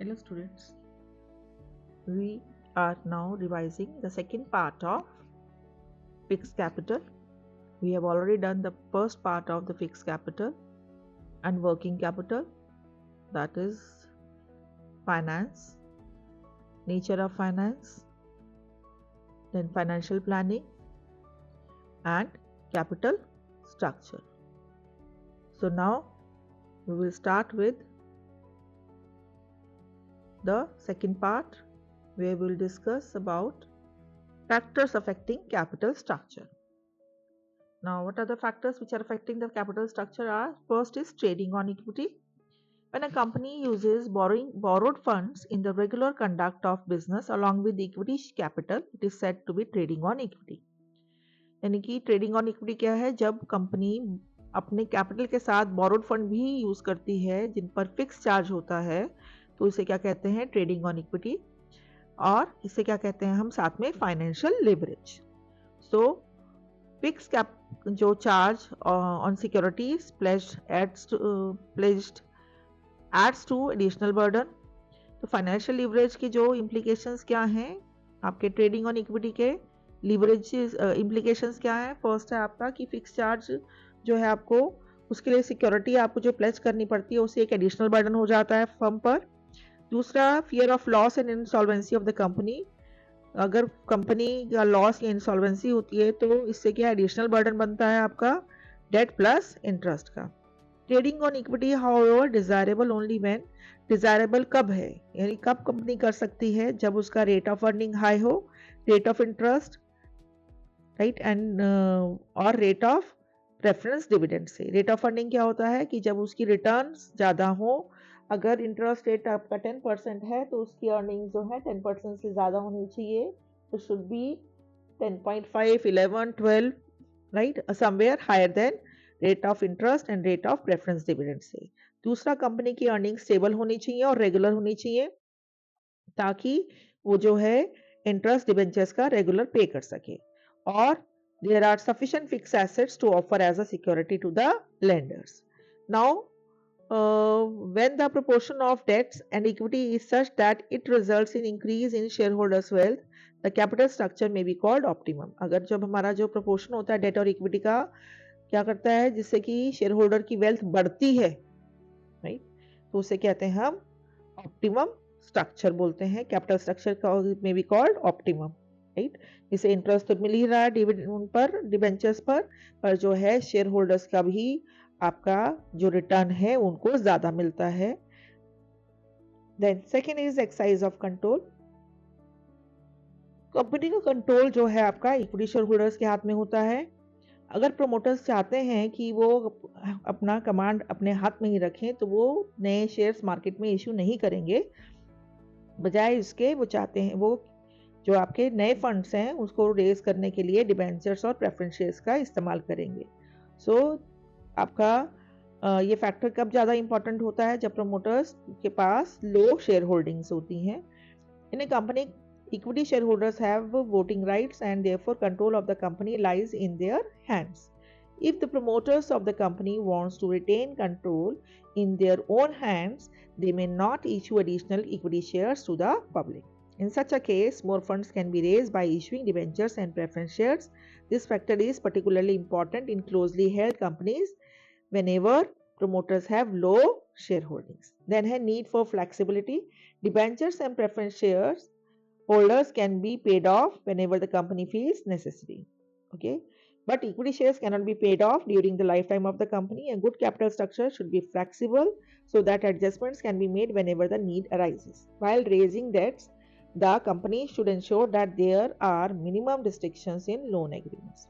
Hello students, we are now revising the second part of fixed capital. We have already done the first part of the fixed capital and working capital, that is finance, nature of finance, then financial planning and capital structure. So now we will start with the second part where we will discuss about factors affecting capital structure. Now, what are the factors which are affecting the capital structure are? First is trading on equity. When a company uses borrowed funds in the regular conduct of business along with equity capital, it is said to be trading on equity. यानी कि trading on equity क्या है? जब company अपने capital के साथ borrowed fund भी use करती है जिन पर फिक्स चार्ज होता है, तो इसे क्या कहते हैं? Trading on equity. और इसे क्या कहते हैं हम साथ में? Financial leverage. So fix cap जो charge on securities pledged adds to additional burden. तो फाइनेंशियल लिवरेज की जो इम्प्लीकेशंस क्या हैं आपके ट्रेडिंग ऑन इक्विटी के? लिवरेज इम्प्लीकेशंस क्या है? फर्स्ट है आपका कि फिक्स चार्ज जो है आपको उसके लिए सिक्योरिटी आपको जो प्लेज करनी पड़ती है उसे एक एडिशनल बर्डन हो जाता है फर्म पर। दूसरा, fear of loss and insolvency of the company. अगर कंपनी का लॉस या इंसॉल्वेंसी होती है तो इससे क्या एडिशनल बर्डन बनता है आपका? डेट प्लस इंटरेस्ट का। Trading on equity however desirable only when. Desirable कब है? यानी कब कंपनी कर सकती है? जब उसका रेट ऑफ अर्निंग हाई हो, rate of interest right and और रेट ऑफ प्रेफरेंस डिविडेंड से। रेट ऑफ अर्निंग क्या होता है कि जब उसकी रिटर्न्स ज़्यादा हो, अगर इंटरेस्ट रेट आपका 10% है तो उसकी अर्निंग जो है 10% से ज़्यादा होनी चाहिए। तो should be 10.5, 11, 12 right, somewhere higher than rate of interest and rate of preference dividend से। दूसरा, कंपनी की अर्निंग स्टेबल होनी चाहिए और रेगुलर होनी चाहिए ताकि वो जो है इंटरेस्ट डिबेंचर्स का रेगुलर पे कर सके। और there are sufficient fixed assets to offer as a security to the lenders. Now, when the proportion of debts and equity is such that it results in increase in shareholders' wealth, the capital structure may be called optimum. अगर जब हमारा जो proportion होता है date और equity का क्या करता है जिससे कि शेयर होल्डर की वेल्थ बढ़ती है राइट, तो उसे कहते हैं हम ऑप्टिमम स्ट्रक्चर बोलते हैं। कैपिटल स्ट्रक्चर में बी कॉल्ड ऑप्टिमम राइट। इसे इंटरेस्ट तो मिल ही रहा है डिविडेंड पर, डिबेंचर्स पर जो है शेयर होल्डर्स का भी आपका जो रिटर्न है उनको ज्यादा मिलता है। Then second is exercise of control. Company का कंट्रोल जो है आपका इक्विटी शेयर होल्डर्स के हाथ में होता है। अगर प्रमोटर्स चाहते हैं कि वो अपना कमांड अपने हाथ में ही रखें तो वो नए शेयर्स मार्केट में इश्यू नहीं करेंगे, बजाय इसके वो चाहते हैं वो जो आपके नए फंड्स हैं उसको रेज करने के लिए डिबेंचर्स और प्रेफरेंस शेयर्स का इस्तेमाल करेंगे। सो आपका ये फैक्टर कब ज़्यादा इंपॉर्टेंट होता है? जब प्रमोटर्स के पास लो शेयर होल्डिंग्स होती हैं। इन ए company equity shareholders have voting rights and therefore control of the company lies in their hands. If the promoters of the company wants to retain control in their own hands, they may not issue additional equity shares to the public. In such a case, more funds can be raised by issuing debentures and preference shares. This factor is particularly important in closely held companies whenever promoters have low shareholdings. Then है need for flexibility. Debentures and preference shares holders can be paid off whenever the company feels necessary. Okay, but equity shares cannot be paid off during the lifetime of the company. A good capital structure should be flexible so that adjustments can be made whenever the need arises. While raising debts, the company should ensure that there are minimum restrictions in loan agreements.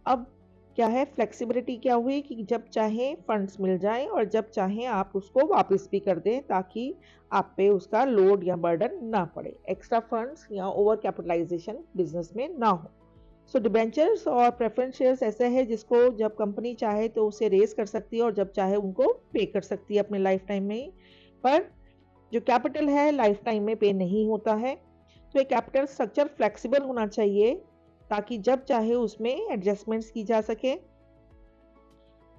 अब क्या है? Flexibility क्या हुई कि जब चाहे funds मिल जाएं और जब चाहे आप उसको वापस भी कर दें ताकि आप पे उसका लोड या बर्डन ना पड़े, एक्स्ट्रा फंड्स या ओवर कैपिटलाइजेशन बिजनेस में ना हो। सो डिबेंचर्स और प्रेफरेंस शेयर्स ऐसे है जिसको जब कंपनी चाहे तो उसे रेज कर सकती है और जब चाहे उनको पे कर सकती है अपने लाइफ टाइम में, पर जो कैपिटल है लाइफ टाइम में पे नहीं होता है। तो एक कैपिटल स्ट्रक्चर फ्लेक्सिबल होना चाहिए ताकि जब चाहे उसमें एडजस्टमेंट्स की जा सके।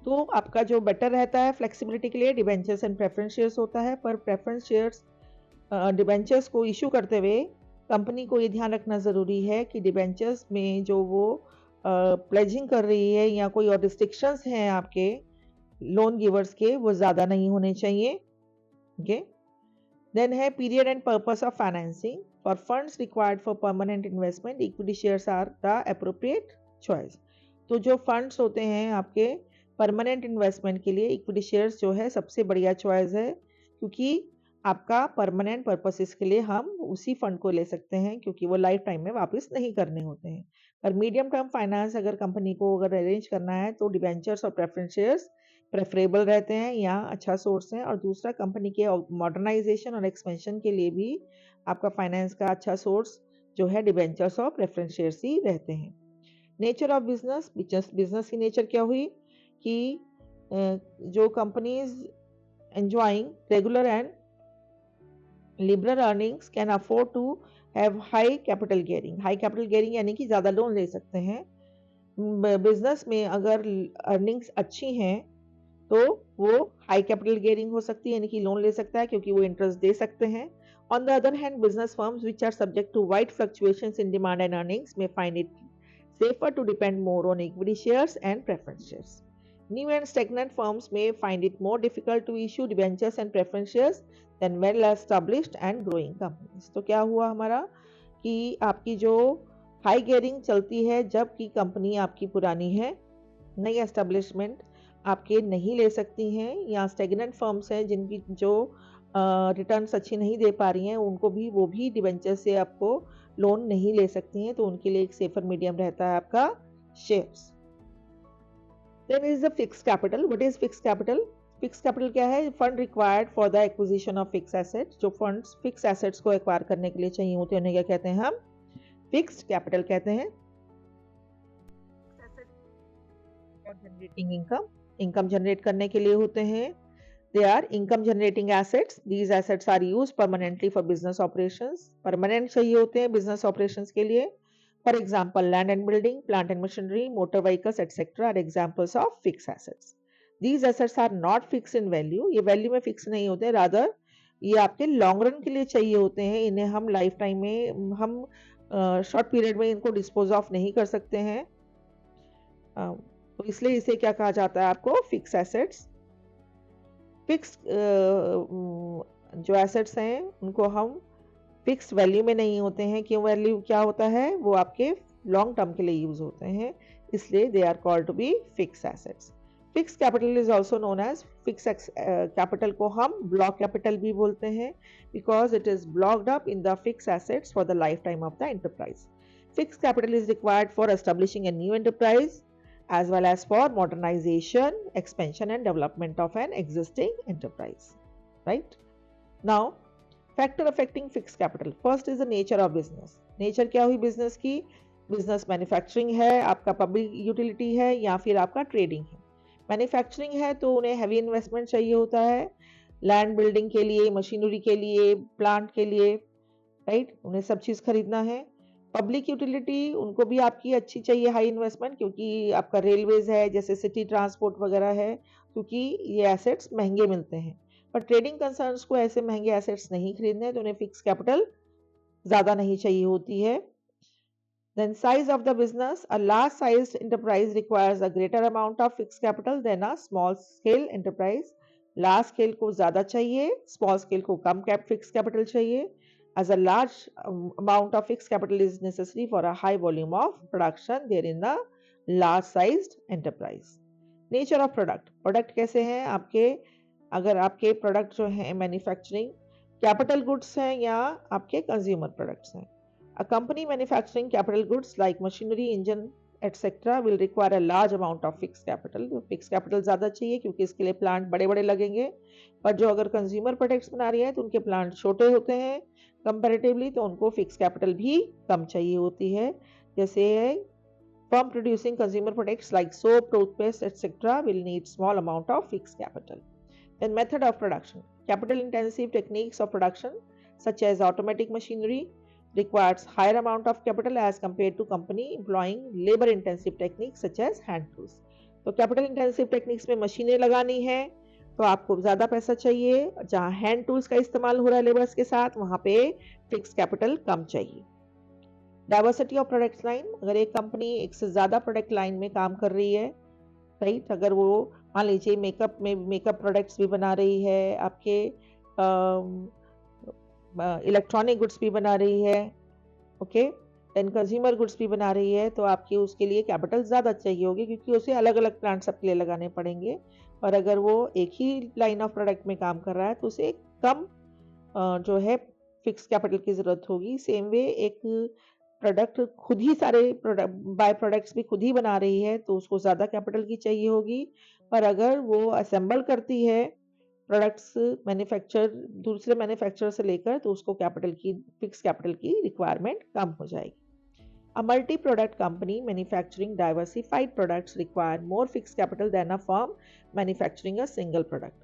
तो आपका जो बेटर रहता है फ्लेक्सिबिलिटी के लिए डिबेंचर्स एंड प्रेफरेंस शेयर्स होता है, पर प्रेफरेंस शेयर्स डिबेंचर्स को इशू करते हुए कंपनी को ये ध्यान रखना ज़रूरी है कि डिबेंचर्स में जो वो प्लेजिंग कर रही है या कोई और रिस्ट्रिक्शंस हैं आपके लोन गिवर्स के, वो ज़्यादा नहीं होने चाहिए। ओके, देन है period and purpose of financing. For funds required for permanent investment equity shares are the appropriate choice. तो जो फंड्स होते हैं आपके परमानेंट इन्वेस्टमेंट के लिए, इक्विटी शेयर्स जो है सबसे बढ़िया चॉइस है, क्योंकि आपका परमानेंट पर्पसेस के लिए हम उसी फंड को ले सकते हैं, क्योंकि वो लाइफ टाइम में वापस नहीं करने होते हैं। पर मीडियम टर्म फाइनेंस अगर कंपनी को अगर अरेंज करना है तो डिबेंचर्स और प्रेफरेंस शेयर्स प्रेफरेबल रहते हैं या अच्छा सोर्स है। और दूसरा, कंपनी के मॉडर्नाइजेशन और एक्सपेंशन के लिए भी आपका फाइनेंस का अच्छा सोर्स जो है डिबेंचर्स और प्रेफरेंस शेयर्स ही रहते हैं। नेचर ऑफ बिजनेस, बिजनेस की नेचर क्या हुई कि जो companies enjoying regular and liberal earnings can afford to have high capital gearing। High capital gearing यानी कि ज़्यादा लोन ले सकते हैं। बिजनेस में अगर अर्निंग्स अच्छी हैं तो वो हाई कैपिटल गेयरिंग हो सकती है, यानी कि लोन ले सकता है क्योंकि वो इंटरेस्ट दे सकते हैं। On the other hand, business firms which are subject to wide fluctuations in demand and earnings में find it safer to depend more on equity shares and preference shares. New and stagnant firms may find it more difficult to issue debentures and preference shares than well established and growing companies। तो क्या हुआ हमारा कि आपकी जो high gearing चलती है जबकि कंपनी आपकी पुरानी है, नई एस्टेब्लिशमेंट आपके नहीं ले सकती हैं, या स्टेगनेंट फर्म्स हैं जिनकी जो रिटर्न्स अच्छी नहीं दे पा रही हैं, उनको भी वो भी डिबेंचर से आपको लोन नहीं ले सकती हैं, तो उनके लिए एक सेफर मीडियम रहता है आपका shares. Then is the fixed capital. What is fixed capital? Fixed capital क्या है? Fund required for the acquisition of fix assets. जो फंड्स फिक्स एसेट्स को एक्वायर करने के लिए चाहिए होते हैं उन्हें क्या कहते हैं? हम फिक्स्ड कैपिटल कहते हैं। जनरेटिंग इनकम, इनकम जनरेट करने के लिए होते हैं। They are income generating assets. These assets are used permanently for business operations. Permanent चाहिए होते हैं business operations के लिए। For example, land and building, plant and machinery, motor vehicles, etc. are examples of fixed assets. These assets are not fixed in value. ये value में fix नहीं होते, rather ये आपके long run के लिए चाहिए होते हैं। इन्हें हम लाइफ टाइम में हम शॉर्ट पीरियड में इनको डिस्पोज ऑफ नहीं कर सकते हैं, तो इसलिए इसे क्या कहा जाता है आपको? Fix assets. फिक्स जो एसेट्स हैं उनको हम फिक्स वैल्यू में नहीं होते हैं। क्यों? वैल्यू क्या होता है? वो आपके लॉन्ग टर्म के लिए यूज होते हैं, इसलिए they are called to be fix assets. Fix capital is also known as fix capital को हम ब्लॉक कैपिटल भी बोलते हैं, because it is blocked up in the fix assets for the life time of the enterprise. Fix capital is required for establishing a new enterprise as well as for modernization, expansion and development of an existing enterprise, right? Now, factor affecting fixed capital. First is the nature of business. Nature क्या हुई business की? Business manufacturing है, आपका public utility है, या फिर आपका trading है। Manufacturing है तो उन्हें heavy investment चाहिए होता है, land building के लिए, machinery के लिए, plant के लिए, right? उन्हें सब चीज़ खरीदना है। पब्लिक यूटिलिटी, उनको भी आपकी अच्छी चाहिए हाई इन्वेस्टमेंट, क्योंकि आपका रेलवेज है, जैसे सिटी ट्रांसपोर्ट वगैरह है, क्योंकि ये एसेट्स महंगे मिलते हैं। पर ट्रेडिंग कंसर्न्स को ऐसे महंगे एसेट्स नहीं खरीदने, तो उन्हें फिक्स कैपिटल ज़्यादा नहीं चाहिए होती है। Then size of the business, a large sized enterprise requires a greater amount of fixed capital than a small scale enterprise। Large scale को ज़्यादा चाहिए, स्मॉल स्केल को कम फिक्स कैपिटल चाहिए। As a large amount of fixed capital is necessary for a high volume of production there in the large sized enterprise। Nature of product, product कैसे हैं आपके? अगर आपके प्रोडक्ट जो हैं मैन्युफैक्चरिंग कैपिटल गुड्स हैं या आपके कंज्यूमर प्रोडक्ट्स हैं। A company manufacturing capital goods like machinery, engine, etc. will require a large amount of fixed capital। तो fixed capital ज़्यादा चाहिए क्योंकि इसके लिए प्लांट बड़े बड़े लगेंगे। पर जो अगर कंज्यूमर प्रोडक्ट्स बना रही है तो उनके प्लांट छोटे होते हैं कंपैरेटिवली, तो उनको फिक्स कैपिटल भी कम चाहिए होती है। जैसे firm producing consumer products like soap, toothpaste, etc. will need small amount of fixed capital। Then method of production, capital intensive techniques of production such as automatic machinery requires higher amount of capital as compared to company employing labor intensive techniques such as hand tools। तो capital intensive techniques में मशीनें लगानी है तो आपको ज़्यादा पैसा चाहिए। जहाँ हैंड टूल्स का इस्तेमाल हो रहा है लेबर्स के साथ, वहाँ पे फिक्स कैपिटल कम चाहिए। डाइवर्सिटी ऑफ प्रोडक्ट लाइन, अगर एक कंपनी एक से ज़्यादा प्रोडक्ट लाइन में काम कर रही है, राइट, अगर वो मान लीजिए मेकअप प्रोडक्ट्स भी बना रही है, आपके इलेक्ट्रॉनिक गुड्स भी बना रही है, ओके, देन कंज्यूमर गुड्स भी बना रही है, तो आपकी उसके लिए कैपिटल ज़्यादा चाहिए होगी, क्योंकि उसे अलग अलग प्लांट सबके लिए लगाने पड़ेंगे। और अगर वो एक ही लाइन ऑफ प्रोडक्ट में काम कर रहा है तो उसे कम जो है फिक्स कैपिटल की ज़रूरत होगी। सेम वे एक प्रोडक्ट खुद ही सारे बाय प्रोडक्ट्स भी खुद ही बना रही है तो उसको ज़्यादा कैपिटल की चाहिए होगी। पर अगर वो असेंबल करती है प्रोडक्ट्स मैन्युफैक्चर दूसरे मैन्युफैक्चरर से लेकर, तो उसको फिक्स कैपिटल की रिक्वायरमेंट कम हो जाएगी। A multi-product company manufacturing diversified products require more fixed capital than a firm manufacturing a single product.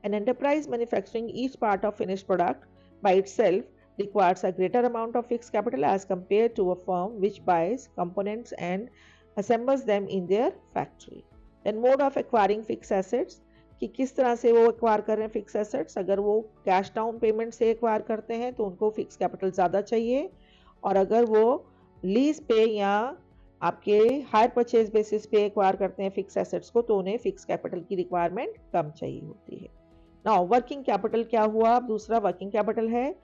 An enterprise manufacturing each part of finished product by itself requires a greater amount of fixed capital as compared to a firm which buys components and assembles them in their factory. Then mode of acquiring fixed assets, कि किस तरह से वो acquire कर रहे हैं fix assets. अगर वो कैश डाउन पेमेंट से एक्वायर करते हैं तो उनको फिक्स कैपिटल ज़्यादा चाहिए, और अगर वो लीज पे या आपके हायर परचेज बेसिस पे एक्वायर करते हैं फिक्स एसेट्स को, तो उन्हें फिक्स कैपिटल की रिक्वायरमेंट कम चाहिए होती है। नाउ वर्किंग कैपिटल क्या हुआ? अब दूसरा वर्किंग कैपिटल है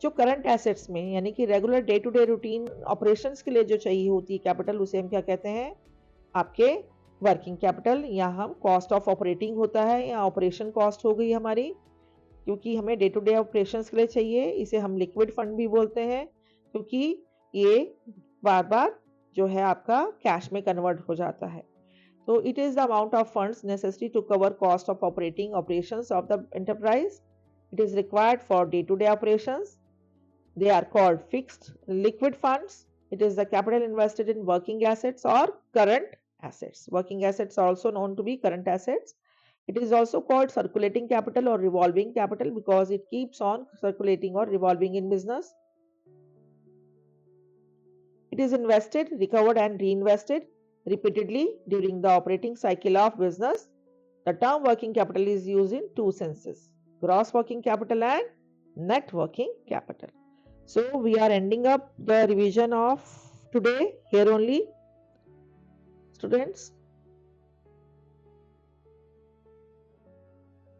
जो करंट एसेट्स में, यानी कि regular day to day routine operations के लिए जो चाहिए होती है कैपिटल, उसे हम क्या कहते हैं? आपके वर्किंग कैपिटल, या हम कॉस्ट ऑफ ऑपरेटिंग होता है, या ऑपरेशन कॉस्ट हो गई हमारी, क्योंकि हमें डे टू डे ऑपरेशंस के लिए चाहिए। इसे हम लिक्विड फंड भी बोलते हैं, क्योंकि ये बार बार जो है आपका कैश में कन्वर्ट हो जाता है। तो it is the amount of funds necessary to cover cost of operating operations of the enterprise. It is required for day to day operations. They are called fixed liquid funds. It is the capital invested in working assets or current assets. Working assets are also known to be current assets. It is also called circulating capital or revolving capital because it keeps on circulating or revolving in business. It is invested, recovered and reinvested repeatedly during the operating cycle of business. The term working capital is used in two senses: gross working capital and net working capital. So we are ending up the revision of today here only, students.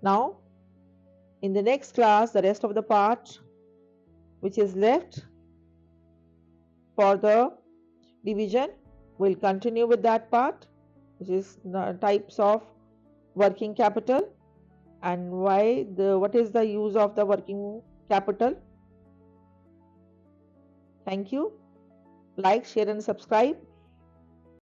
Now in the next class, the rest of the part which is left for the division, we'll continue with that part, which is the types of working capital and what is the use of the working capital. Thank you. Like, share and subscribe.